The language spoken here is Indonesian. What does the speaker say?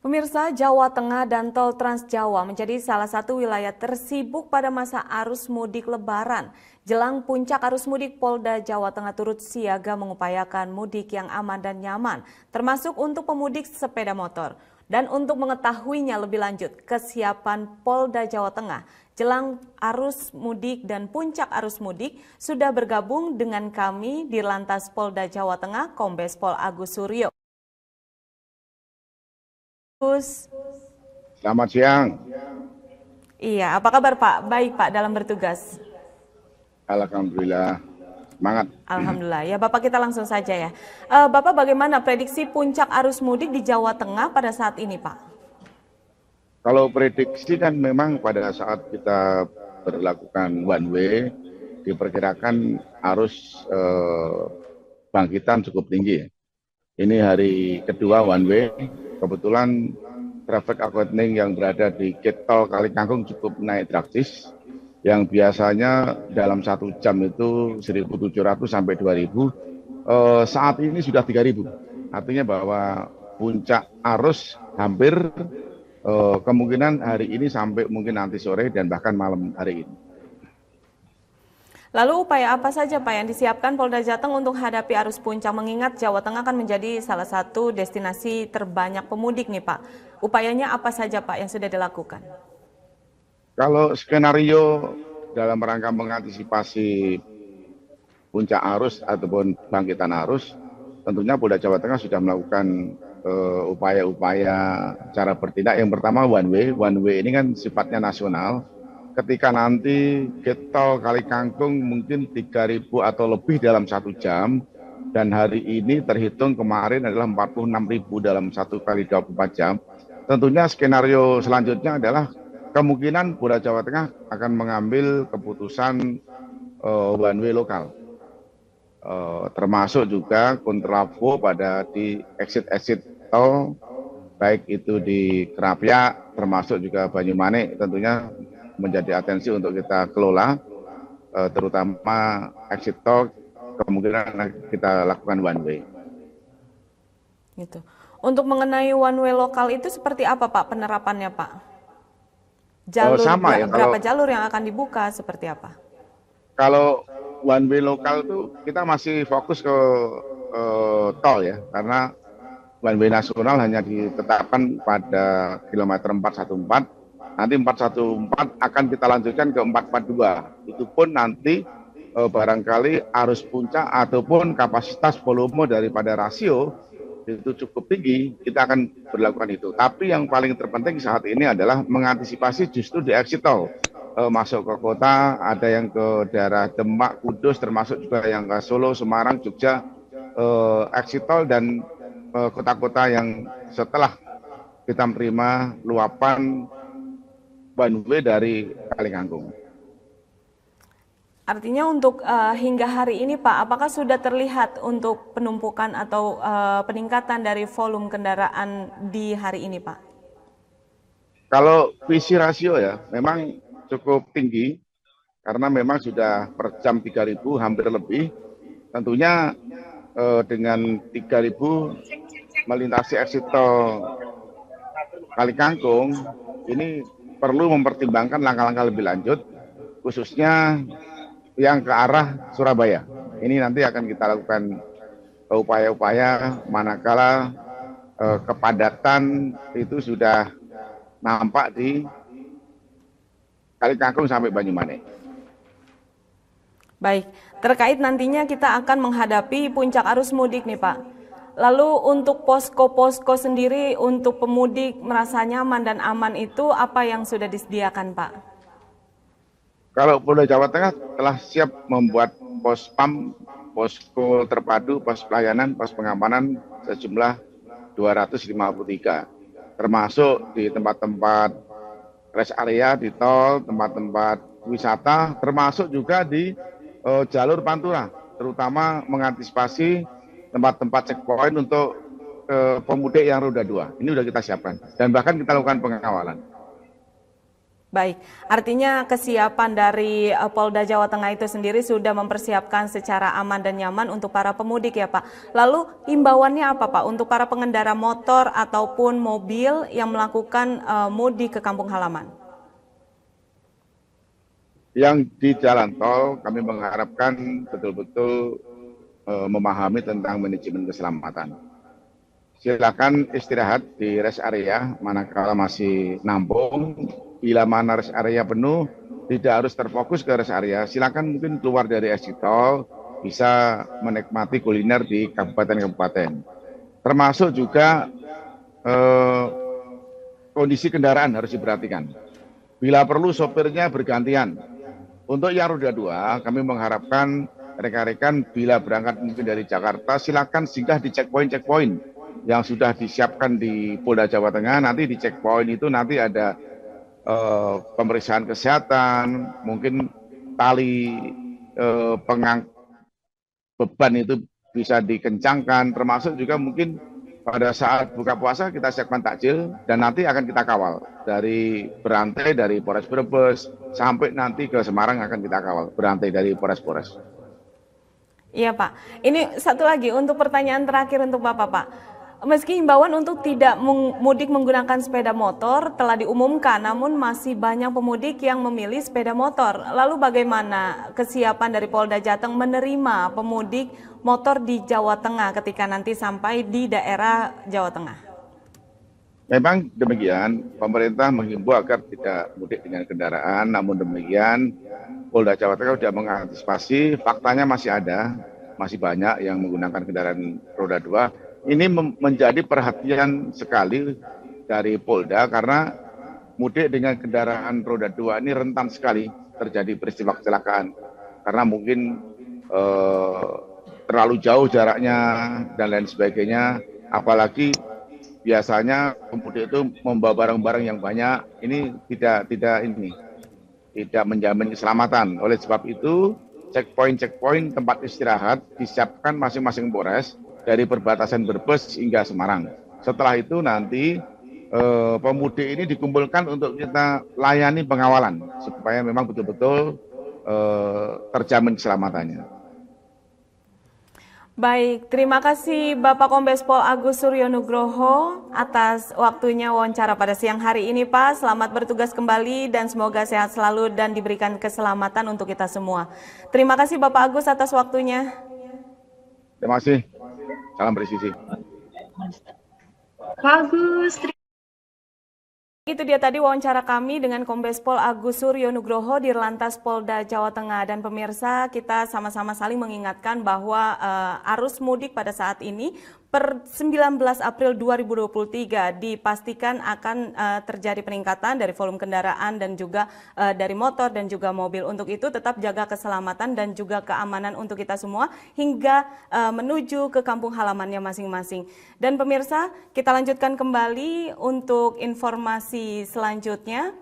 Pemirsa, Jawa Tengah dan Tol Trans Jawa menjadi salah satu wilayah tersibuk pada masa arus mudik Lebaran. Jelang puncak arus mudik, Polda Jawa Tengah turut siaga mengupayakan mudik yang aman dan nyaman, termasuk untuk pemudik sepeda motor. Dan untuk mengetahuinya lebih lanjut, kesiapan Polda Jawa Tengah jelang arus mudik dan puncak arus mudik sudah bergabung dengan kami di Lantas Polda Jawa Tengah, Kombes Pol Agus Suryo. Selamat siang. Iya, apa kabar Pak? Baik Pak dalam bertugas. Alhamdulillah, semangat. Alhamdulillah. Ya Bapak, kita langsung saja ya. Bapak, bagaimana prediksi puncak arus mudik di Jawa Tengah pada saat ini Pak? Kalau prediksi kan memang pada saat kita berlakukan one way, diperkirakan arus bangkitan cukup tinggi. Ini hari kedua one way, kebetulan traffic accounting yang berada di gate tol Kalikangkung cukup naik drastis. Yang biasanya dalam 1 jam itu 1.700 sampai 2.000, saat ini sudah 3.000. Artinya bahwa puncak arus hampir kemungkinan hari ini sampai mungkin nanti sore dan bahkan malam hari ini. Lalu upaya apa saja Pak yang disiapkan Polda Jateng untuk hadapi arus puncak, mengingat Jawa Tengah kan menjadi salah satu destinasi terbanyak pemudik nih Pak. Upayanya apa saja Pak yang sudah dilakukan? Kalau skenario dalam rangka mengantisipasi puncak arus ataupun bangkitan arus, tentunya Polda Jawa Tengah sudah melakukan upaya-upaya cara bertindak. Yang pertama one way. One way ini kan sifatnya nasional. Ketika nanti gate tol Kalikangkung mungkin 3.000 atau lebih dalam 1 jam, dan hari ini terhitung kemarin adalah 46.000 dalam 1 kali 24 jam. Tentunya skenario selanjutnya adalah kemungkinan Polda Jawa Tengah akan mengambil keputusan one way lokal, termasuk juga kontraflow pada di exit-exit tol, baik itu di Krapyak termasuk juga Banyumanik, tentunya menjadi atensi untuk kita kelola, terutama exit tol kemungkinan kita lakukan one way. Gitu. Untuk mengenai one way lokal itu seperti apa Pak penerapannya Pak? Jalur Sama ya, berapa jalur yang akan dibuka, seperti apa? Kalau one way lokal tuh kita masih fokus ke tol ya, karena one way nasional hanya ditetapkan pada kilometer 414. Nanti 414 akan kita lanjutkan ke 442. Itu pun nanti barangkali arus puncak ataupun kapasitas volume daripada rasio itu cukup tinggi, kita akan berlakukan itu. Tapi yang paling terpenting saat ini adalah mengantisipasi justru di exit tol. Masuk ke kota, ada yang ke daerah Demak, Kudus, termasuk juga yang ke Solo, Semarang, Jogja, exit tol, dan kota-kota yang setelah kita menerima luapan one way dari Kalikangkung. Artinya untuk hingga hari ini Pak, apakah sudah terlihat untuk penumpukan atau peningkatan dari volume kendaraan di hari ini Pak? Kalau visi rasio ya memang cukup tinggi, karena memang sudah per jam 3.000 hampir lebih. Tentunya dengan 3.000 melintasi exit tol Kalikangkung, ini perlu mempertimbangkan langkah-langkah lebih lanjut, khususnya yang ke arah Surabaya. Ini nanti akan kita lakukan upaya-upaya manakala kepadatan itu sudah nampak di Kalikangkung sampai Banyumanik. Baik, terkait nantinya kita akan menghadapi puncak arus mudik nih Pak. Lalu untuk posko-posko sendiri untuk pemudik merasa nyaman dan aman itu apa yang sudah disediakan Pak? Kalau Polda Jawa Tengah telah siap membuat pos PAM, posko terpadu, pos pelayanan, pos pengamanan sejumlah 253, termasuk di tempat-tempat rest area di tol, tempat-tempat wisata, termasuk juga di jalur Pantura, terutama mengantisipasi tempat-tempat checkpoint untuk pemudik yang roda 2. Ini sudah kita siapkan dan bahkan kita lakukan pengawalan. Baik, artinya kesiapan dari Polda Jawa Tengah itu sendiri sudah mempersiapkan secara aman dan nyaman untuk para pemudik ya Pak. Lalu imbauannya apa Pak untuk para pengendara motor ataupun mobil yang melakukan mudik ke kampung halaman? Yang di jalan tol kami mengharapkan betul-betul memahami tentang manajemen keselamatan. Silakan istirahat di rest area manakala masih nampung. Bila mana rest area penuh, tidak harus terfokus ke rest area. Silakan mungkin keluar dari exit tol, bisa menikmati kuliner di kabupaten-kabupaten. Termasuk juga kondisi kendaraan harus diperhatikan. Bila perlu sopirnya bergantian. Untuk yang roda 2, kami mengharapkan rekan-rekan bila berangkat mungkin dari Jakarta, silakan singgah di checkpoint yang sudah disiapkan di Polda Jawa Tengah. Nanti di checkpoint itu nanti ada pemeriksaan kesehatan, mungkin tali pengangkut beban itu bisa dikencangkan, termasuk juga mungkin pada saat buka puasa kita siapkan takjil dan nanti akan kita kawal dari berantai dari Polres Brebes sampai nanti ke Semarang akan kita kawal berantai dari Polres. Iya Pak, ini satu lagi untuk pertanyaan terakhir untuk Bapak Pak. Meski himbauan untuk tidak mudik menggunakan sepeda motor telah diumumkan, namun masih banyak pemudik yang memilih sepeda motor. Lalu bagaimana kesiapan dari Polda Jateng menerima pemudik motor di Jawa Tengah ketika nanti sampai di daerah Jawa Tengah? Memang demikian, pemerintah menghimbau agar tidak mudik dengan kendaraan, namun demikian Polda Jawa Tengah sudah mengantisipasi, faktanya masih ada, masih banyak yang menggunakan kendaraan roda 2. Ini menjadi perhatian sekali dari Polda karena mudik dengan kendaraan roda 2 ini rentan sekali terjadi peristiwa kecelakaan. Karena mungkin terlalu jauh jaraknya dan lain sebagainya. Apalagi biasanya pemudik itu membawa barang-barang yang banyak. Ini tidak menjamin keselamatan. Oleh sebab itu, checkpoint tempat istirahat disiapkan masing-masing Polres dari perbatasan Brebes hingga Semarang. Setelah itu nanti pemudik ini dikumpulkan untuk kita layani pengawalan supaya memang betul-betul terjamin keselamatannya. Baik, terima kasih Bapak Kombes Pol Agus Suryo Nugroho atas waktunya wawancara pada siang hari ini Pak. Selamat bertugas kembali dan semoga sehat selalu dan diberikan keselamatan untuk kita semua. Terima kasih Bapak Agus atas waktunya. Terima kasih. Salam presisi. Bagus. Itu dia tadi wawancara kami dengan Kombes Pol Agus Suryo Nugroho di Lantas Polda Jawa Tengah. Dan pemirsa, kita sama-sama saling mengingatkan bahwa arus mudik pada saat ini per 19 April 2023 dipastikan akan terjadi peningkatan dari volume kendaraan dan juga dari motor dan juga mobil. Untuk itu tetap jaga keselamatan dan juga keamanan untuk kita semua hingga menuju ke kampung halamannya masing-masing. Dan pemirsa, kita lanjutkan kembali untuk informasi selanjutnya.